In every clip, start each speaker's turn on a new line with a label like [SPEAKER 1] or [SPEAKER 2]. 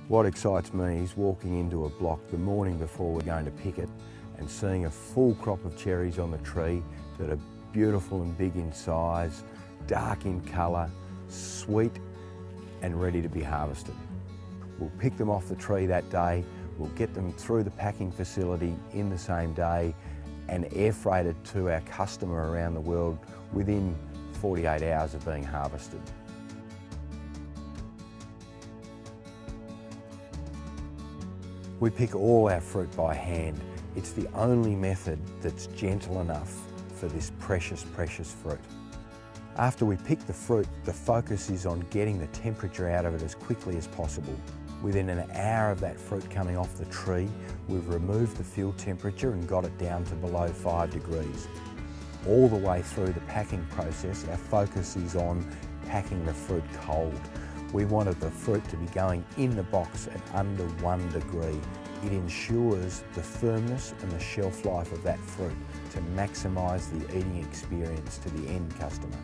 [SPEAKER 1] What excites me is walking into a block the morning before we're going to pick it and seeing a full crop of cherries on the tree that are beautiful and big in size, dark in colour, sweet and ready to be harvested. We'll pick them off the tree that day, we'll get them through the packing facility in the same day and air freighted to our customer around the world within 48 hours of being harvested. We pick all our fruit by hand. It's the only method that's gentle enough for this precious, precious fruit. After we pick the fruit, the focus is on getting the temperature out of it as quickly as possible. Within an hour of that fruit coming off the tree, we've removed the field temperature and got it down to below 5 degrees. All the way through the packing process, our focus is on packing the fruit cold. We wanted the fruit to be going in the box at under 1 degree. It ensures the firmness and the shelf life of that fruit to maximise the eating experience to the end customer.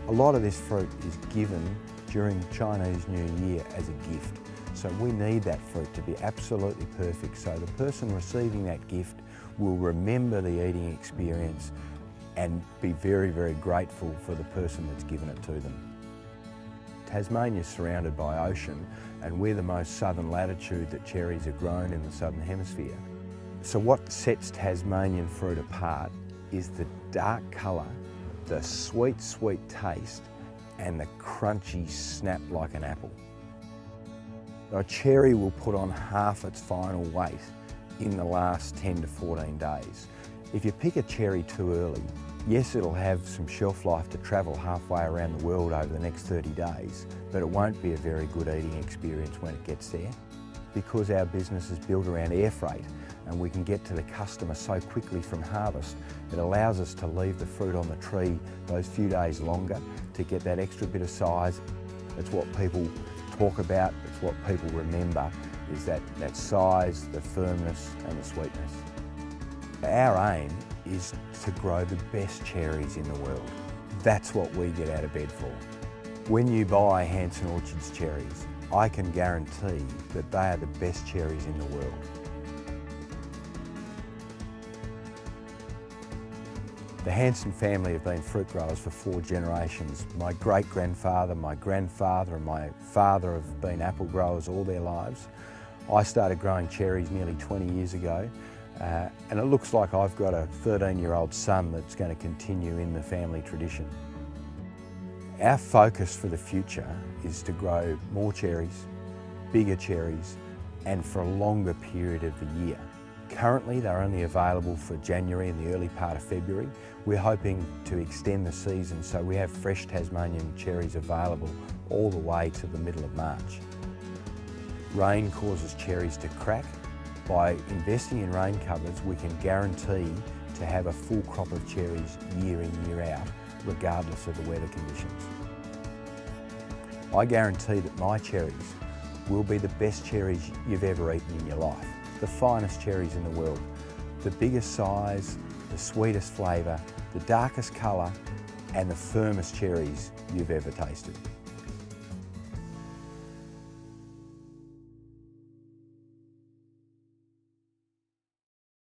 [SPEAKER 1] A lot of this fruit is given during Chinese New Year as a gift. So we need that fruit to be absolutely perfect so the person receiving that gift will remember the eating experience and be very, very grateful for the person that's given it to them. Tasmania is surrounded by ocean and we're the most southern latitude that cherries are grown in the southern hemisphere. So what sets Tasmanian fruit apart is the dark colour, the sweet, sweet taste and the crunchy snap like an apple. A cherry will put on half its final weight in the last 10 to 14 days. If you pick a cherry too early, yes, it'll have some shelf life to travel halfway around the world over the next 30 days, but it won't be a very good eating experience when it gets there. Because our business is built around air freight and we can get to the customer so quickly from harvest, it allows us to leave the fruit on the tree those few days longer to get that extra bit of size. It's what people talk about, it's what people remember, is that size, the firmness and the sweetness. Our aim is to grow the best cherries in the world. That's what we get out of bed for. When you buy Hansen Orchards cherries, I can guarantee that they are the best cherries in the world. The Hansen family have been fruit growers for 4 generations. My great-grandfather, my grandfather and my father have been apple growers all their lives. I started growing cherries nearly 20 years ago. And it looks like I've got a 13-year-old son that's going to continue in the family tradition. Our focus for the future is to grow more cherries, bigger cherries, and for a longer period of the year. Currently they're only available for January and the early part of February. We're hoping to extend the season so we have fresh Tasmanian cherries available all the way to the middle of March. Rain causes cherries to crack. By investing in rain covers, we can guarantee to have a full crop of cherries year in, year out, regardless of the weather conditions. I guarantee that my cherries will be the best cherries you've ever eaten in your life. The finest cherries in the world, the biggest size, the sweetest flavour, the darkest colour and the firmest cherries you've ever tasted.